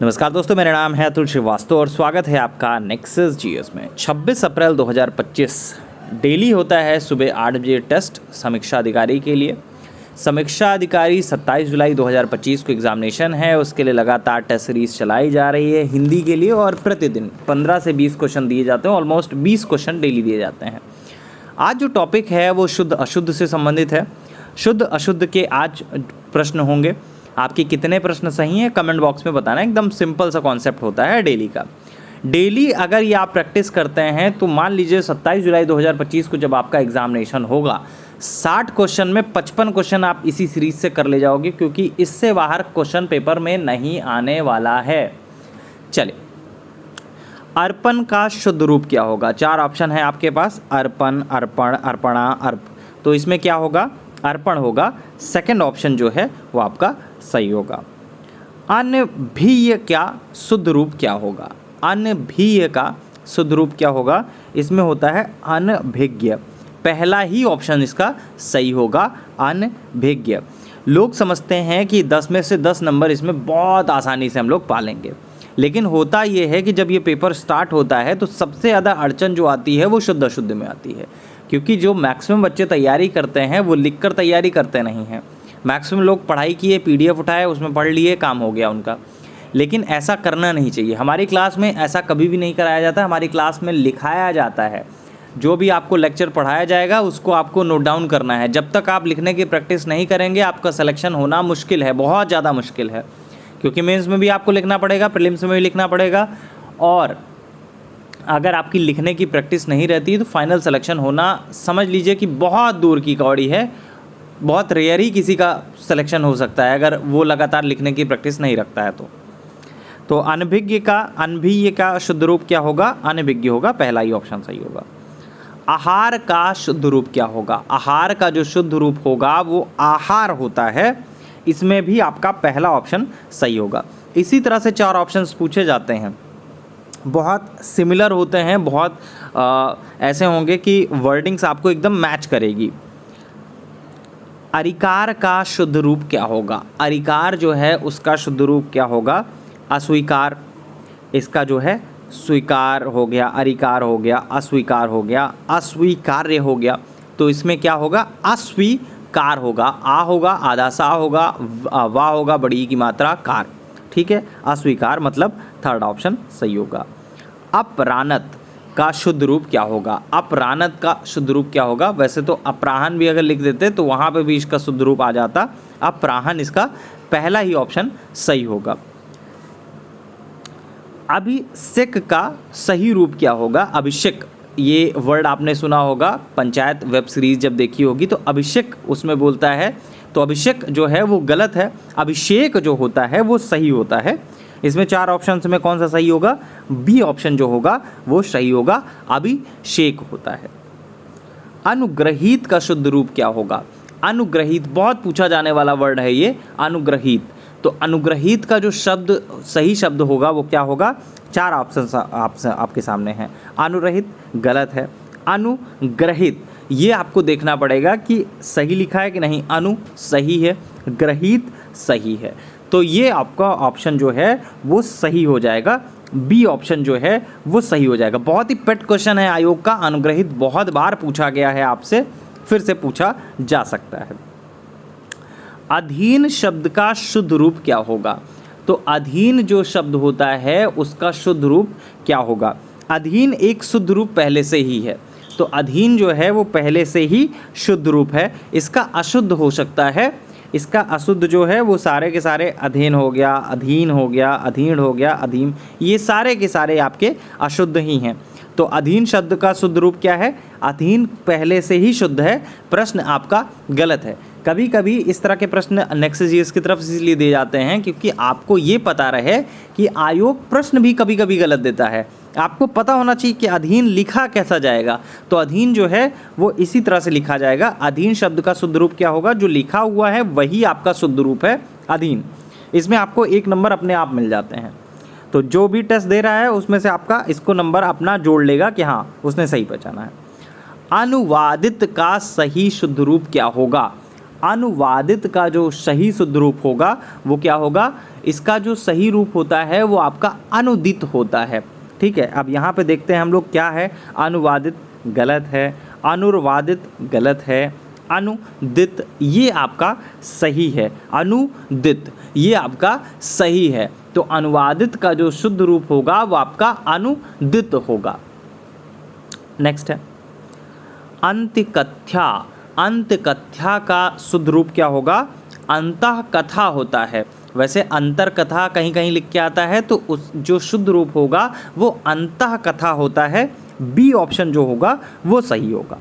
नमस्कार दोस्तों, मेरा नाम है अतुल श्रीवास्तव और स्वागत है आपका नेक्सस जीएस में। 26 अप्रैल 2025 डेली होता है सुबह 8 बजे टेस्ट समीक्षा अधिकारी के लिए। समीक्षा अधिकारी 27 जुलाई 2025 को एग्जामिनेशन है, उसके लिए लगातार टेस्ट सीरीज चलाई जा रही है हिंदी के लिए और प्रतिदिन 15 से 20 क्वेश्चन दिए जाते हैं, ऑलमोस्ट 20 क्वेश्चन डेली दिए जाते हैं। आज जो टॉपिक है वो शुद्ध अशुद्ध से संबंधित है। शुद्ध अशुद्ध के आज प्रश्न होंगे। आपके कितने प्रश्न सही हैं कमेंट बॉक्स में बताना। एकदम सिंपल सा कॉन्सेप्ट होता है डेली का। डेली अगर ये आप प्रैक्टिस करते हैं तो मान लीजिए 27 जुलाई 2025 को जब आपका एग्जामिनेशन होगा 60 क्वेश्चन में 55 क्वेश्चन आप इसी सीरीज से कर ले जाओगे, क्योंकि इससे बाहर क्वेश्चन पेपर में नहीं आने वाला है। चलिए, अर्पण का शुद्ध रूप क्या होगा? 4 ऑप्शन है आपके पास, अर्पण, अर्पण, अर्पणा, अर्प। तो इसमें क्या होगा? अर्पण होगा। सेकंड ऑप्शन जो है वो आपका सही होगा। अनभिज्ञ का शुद्ध रूप क्या होगा? अनभिज्ञ का शुद्ध रूप क्या होगा? इसमें होता है अनभिज्ञ। पहला ही ऑप्शन इसका सही होगा, अनभिज्ञ। लोग समझते हैं कि 10 में से 10 नंबर इसमें बहुत आसानी से हम लोग पा लेंगे, लेकिन होता ये है कि जब ये पेपर स्टार्ट होता है तो सबसे ज़्यादा अड़चन जो आती है वो शुद्ध अशुद्ध में आती है, क्योंकि जो मैक्सिमम बच्चे तैयारी करते हैं वो लिखकर तैयारी करते नहीं हैं। मैक्सिमम लोग पढ़ाई किए, पीडीएफ उठाए, उसमें पढ़ लिए, काम हो गया उनका। लेकिन ऐसा करना नहीं चाहिए। हमारी क्लास में ऐसा कभी भी नहीं कराया जाता। हमारी क्लास में लिखाया जाता है। जो भी आपको लेक्चर पढ़ाया जाएगा उसको आपको नोट डाउन करना है। जब तक आप लिखने की प्रैक्टिस नहीं करेंगे आपका सिलेक्शन होना मुश्किल है, बहुत ज़्यादा मुश्किल है, क्योंकि मेंस में भी आपको लिखना पड़ेगा, प्रीलिम्स में भी लिखना पड़ेगा। और अगर आपकी लिखने की प्रैक्टिस नहीं रहती तो फाइनल सिलेक्शन होना समझ लीजिए कि बहुत दूर की कौड़ी है। बहुत रेयर ही किसी का सिलेक्शन हो सकता है अगर वो लगातार लिखने की प्रैक्टिस नहीं रखता है तो अनभिज्ञ का शुद्ध रूप क्या होगा? अनभिज्ञ होगा। पहला ही ऑप्शन सही होगा। आहार का शुद्ध रूप क्या होगा? आहार का जो शुद्ध रूप होगा वो आहार होता है। इसमें भी आपका पहला ऑप्शन सही होगा। इसी तरह से 4 ऑप्शंस पूछे जाते हैं, बहुत सिमिलर होते हैं, बहुत ऐसे होंगे कि वर्डिंग्स आपको एकदम मैच करेगी। अरिकार का शुद्ध रूप क्या होगा? अरिकार जो है उसका शुद्ध रूप क्या होगा? अस्वीकार। इसका जो है स्वीकार हो गया, अरिकार हो गया, अस्वीकार हो गया, अस्वीकार्य हो गया। तो इसमें क्या होगा? अस्वीकार होगा। आ होगा, आधा सा होगा, वा होगा, बड़ी की मात्रा, कार। ठीक है, अस्वीकार मतलब थर्ड ऑप्शन सही होगा। अपरानत का शुद्ध रूप क्या होगा? अपरानत का शुद्ध रूप क्या होगा? वैसे तो अपराहन भी अगर लिख देते तो वहाँ पे भी इसका शुद्ध रूप आ जाता। अपराहन इसका पहला ही ऑप्शन सही होगा। अभिषेक का सही रूप क्या होगा? अभिषेक, ये वर्ड आपने सुना होगा, पंचायत वेब सीरीज जब देखी होगी तो अभिषेक उसमें बोलता है, तो अभिषेक जो है वो गलत है। अभिषेक जो होता है वो सही होता है। इसमें 4 ऑप्शन में कौन सा सही होगा? बी ऑप्शन जो होगा वो सही होगा, अभिषेक होता है। अनुग्रहित का शुद्ध रूप क्या होगा? अनुग्रहित बहुत पूछा जाने वाला वर्ड है ये, अनुग्रहित। तो अनुग्रहित का जो शब्द सही शब्द होगा वो क्या होगा? 4 ऑप्शन आपके सामने हैं। अनुरहित गलत है, अनुग्रहित ये आपको देखना पड़ेगा कि सही लिखा है कि नहीं। अनु सही है, ग्रहित सही है, तो ये आपका ऑप्शन जो है वो सही हो जाएगा। बी ऑप्शन जो है वो सही हो जाएगा। बहुत ही पेट क्वेश्चन है आयोग का। अनुग्रहित बहुत बार पूछा गया है आपसे, फिर से पूछा जा सकता है। अधीन शब्द का शुद्ध रूप क्या होगा? तो अधीन जो शब्द होता है उसका शुद्ध रूप क्या होगा? अधीन एक शुद्ध रूप पहले से ही है, तो अधीन जो है वो पहले से ही शुद्ध रूप है। इसका अशुद्ध हो सकता है। इसका अशुद्ध जो है वो सारे के सारे अधीन हो गया, अधीन हो गया, अधीन हो गया, अधीन, ये सारे के सारे आपके अशुद्ध ही हैं। तो अधीन शब्द का शुद्ध रूप क्या है? अधीन पहले से ही शुद्ध है। प्रश्न आपका गलत है। कभी कभी इस तरह के प्रश्न नेक्स्ट जीएस की तरफ से इसलिए दिए जाते हैं क्योंकि आपको ये पता रहे कि आयोग प्रश्न भी कभी कभी गलत देता है। आपको पता होना चाहिए कि अधीन लिखा कैसा जाएगा। तो अधीन जो है वो इसी तरह से लिखा जाएगा। अधीन शब्द का शुद्ध रूप क्या होगा? जो लिखा हुआ है वही आपका शुद्ध रूप है, अधीन। इसमें आपको 1 नंबर अपने आप मिल जाते हैं। तो जो भी टेस्ट दे रहा है उसमें से आपका इसको नंबर अपना जोड़ लेगा कि हाँ उसने सही पहचाना है। अनुवादित का सही शुद्ध रूप क्या होगा? अनुवादित का जो सही शुद्ध रूप होगा वो क्या होगा? इसका जो सही रूप होता है वो आपका अनुदित होता है। ठीक है, अब यहाँ पे देखते हैं हम लोग क्या है। अनुवादित गलत है, अनुवादित गलत है, अनुदित ये आपका सही है, अनुदित ये आपका सही है। तो अनुवादित का जो शुद्ध रूप होगा वो आपका अनुदित होगा। नेक्स्ट है अंत्यकथ्या। अंत्यकथ्या का शुद्ध रूप क्या होगा? अंतःकथा होता है। वैसे अंतरकथा कहीं कहीं लिख के आता है, तो उस जो शुद्ध रूप होगा वो अंतःकथा होता है। बी ऑप्शन जो होगा वो सही होगा।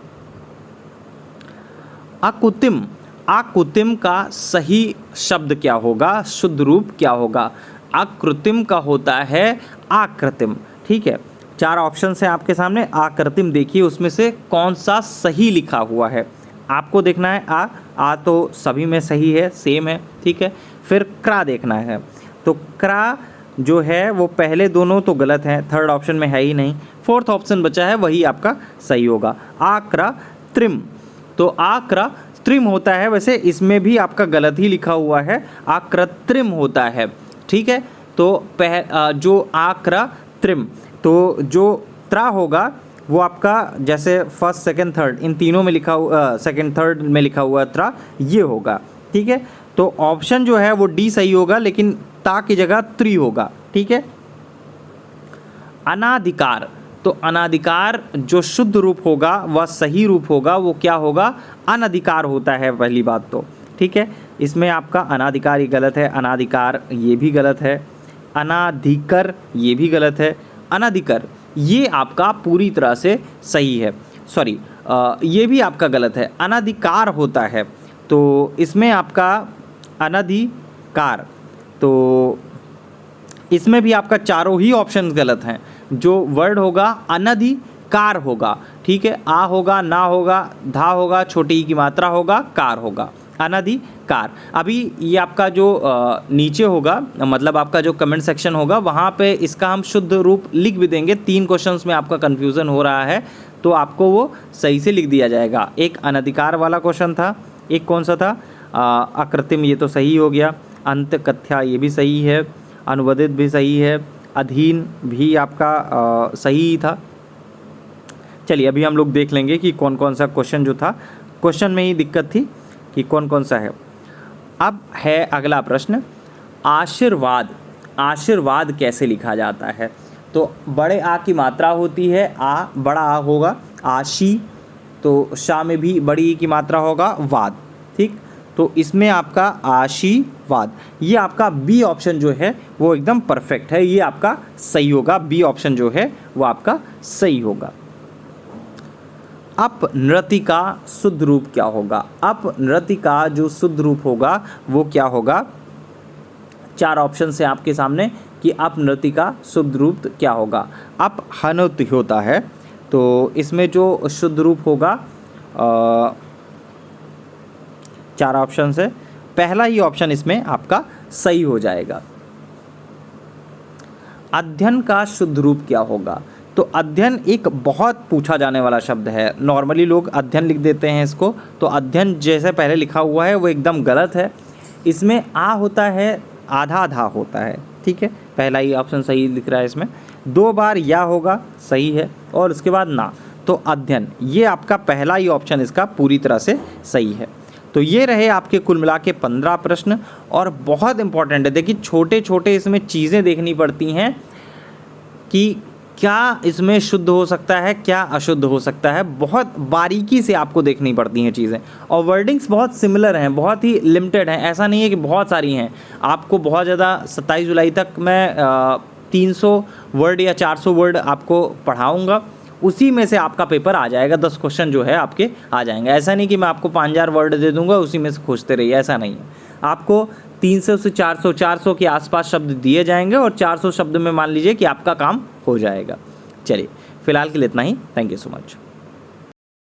अकुतिम। अकुतिम का सही शब्द क्या होगा? शुद्ध रूप क्या होगा? अकृतिम का होता है आकृतिम। ठीक है, 4 ऑप्शन है आपके सामने। आकृतिम देखिए उसमें से कौन सा सही लिखा हुआ है, आपको देखना है। आ तो सभी में सही है, सेम है। ठीक है, फिर क्रा देखना है। तो क्रा जो है वो पहले दोनों तो गलत हैं, थर्ड ऑप्शन में है ही नहीं। फोर्थ ऑप्शन बचा है वही आपका सही होगा, आकृत्रिम। तो आकृत्रिम होता है, वैसे इसमें भी आपका गलत ही लिखा हुआ है, आकृत्रिम होता है। ठीक है, तो जो आकृत्रिम, तो जो त्रा होगा वो आपका जैसे फर्स्ट सेकंड थर्ड इन तीनों में लिखा हुआ, सेकंड थर्ड में लिखा हुआ त्रा ये होगा। ठीक है, तो ऑप्शन जो है वो डी सही होगा, लेकिन ता की जगह त्रि होगा। ठीक है, अनाधिकार। तो अनाधिकार जो शुद्ध रूप होगा वह सही रूप होगा, वो क्या होगा? अनधिकार होता है पहली बात तो। ठीक है, इसमें आपका अनाधिकार ये गलत है, अनाधिकार ये भी गलत है, अनाधिकर ये भी गलत है, अनाधिकर ये आपका पूरी तरह से सही है। सॉरी, ये भी आपका गलत है, अनाधिकार होता है। तो इसमें आपका अनाधिकार, तो इसमें भी आपका चारों ही ऑप्शन गलत हैं। जो वर्ड होगा अनधिकार होगा। ठीक है, आ होगा, ना होगा, धा होगा, छोटी ई की मात्रा होगा, कार होगा, अनधिकार। अभी ये आपका जो नीचे होगा, मतलब आपका जो कमेंट सेक्शन होगा वहाँ पे इसका हम शुद्ध रूप लिख भी देंगे। 3 क्वेश्चंस में आपका कन्फ्यूज़न हो रहा है तो आपको वो सही से लिख दिया जाएगा। एक अनधिकार वाला क्वेश्चन था, एक कौन सा था? अकृत्रिम, ये तो सही हो गया। अंतकथ्या ये भी सही है, अनुवादित भी सही है, अधीन भी आपका सही ही था। चलिए अभी हम लोग देख लेंगे कि कौन कौन सा क्वेश्चन जो था, क्वेश्चन में ही दिक्कत थी कि कौन कौन सा है। अब है अगला प्रश्न, आशीर्वाद। आशीर्वाद कैसे लिखा जाता है? तो बड़े आ की मात्रा होती है, आ बड़ा आ होगा, आशी, तो शा में भी बड़ी ई की मात्रा होगा, वाद। ठीक, तो इसमें आपका आशीर्वाद, ये आपका बी ऑप्शन जो है वो एकदम परफेक्ट है, ये आपका सही होगा। बी ऑप्शन जो है वो आपका सही होगा। अपनृति का शुद्ध रूप क्या होगा? अपनृति का जो शुद्ध रूप होगा वो क्या होगा? 4 ऑप्शन है आपके सामने कि अपनृति का शुद्ध रूप क्या होगा। अपहनति होता है, तो इसमें जो शुद्ध रूप होगा 4 ऑप्शन है, पहला ही ऑप्शन इसमें आपका सही हो जाएगा। अध्ययन का शुद्ध रूप क्या होगा? तो अध्ययन एक बहुत पूछा जाने वाला शब्द है। नॉर्मली लोग अध्ययन लिख देते हैं इसको, तो अध्ययन जैसे पहले लिखा हुआ है वो एकदम गलत है। इसमें आ होता है, आधा आधा होता है। ठीक है, पहला ही ऑप्शन सही दिख रहा है। इसमें 2 बार या होगा, सही है, और उसके बाद ना। तो अध्ययन ये आपका पहला ही ऑप्शन इसका पूरी तरह से सही है। तो ये रहे आपके कुल मिला के 15 प्रश्न, और बहुत इंपॉर्टेंट है। देखिए छोटे छोटे इसमें चीज़ें देखनी पड़ती हैं कि क्या इसमें शुद्ध हो सकता है, क्या अशुद्ध हो सकता है, बहुत बारीकी से आपको देखनी पड़ती हैं चीज़ें। और वर्डिंग्स बहुत सिमिलर हैं, बहुत ही लिमिटेड हैं, ऐसा नहीं है कि बहुत सारी हैं। आपको बहुत ज़्यादा 27 जुलाई तक मैं 300 वर्ड या 400 वर्ड आपको पढ़ाऊँगा, उसी में से आपका पेपर आ जाएगा। 10 क्वेश्चन जो है आपके आ जाएंगे। ऐसा नहीं कि मैं आपको 5000 वर्ड दे दूंगा उसी में से खोजते रहिए, ऐसा नहीं है। आपको 300 से 400 के आसपास शब्द दिए जाएंगे और 400 शब्द में मान लीजिए कि आपका काम हो जाएगा। चलिए फिलहाल के लिए इतना ही। Thank you so much.